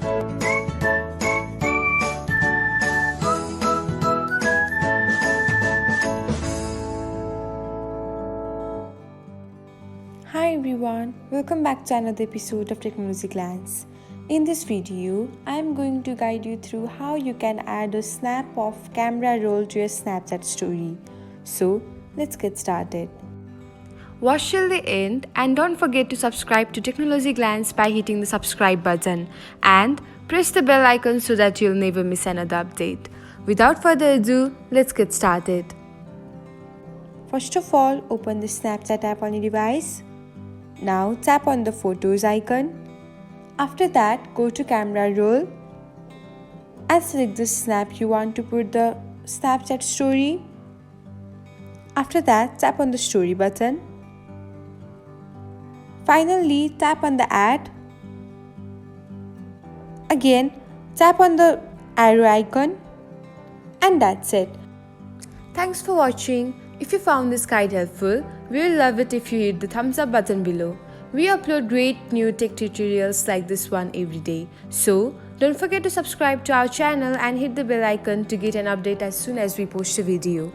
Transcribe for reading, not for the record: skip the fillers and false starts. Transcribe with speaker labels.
Speaker 1: Hi everyone, welcome back to another episode of Technologyglance. In this video, I am going to guide you through how you can add a snap of camera roll to your Snapchat story. So, let's get started. Watch till the end and don't forget to subscribe to Technologyglance by hitting the subscribe button and press the bell icon so that you'll never miss another update. Without further ado, let's get started. First of all, open the Snapchat app on your device. Now tap on the photos icon. After that, go to camera roll and select the snap you want to put the Snapchat story. After that, tap on the story button. Finally, tap on the add. Again, tap on the arrow icon. And that's it. Thanks for watching. If you found this guide helpful, we will love it if you hit the thumbs up button below. We upload great new tech tutorials like this one every day. So, don't forget to subscribe to our channel and hit the bell icon to get an update as soon as we post a video.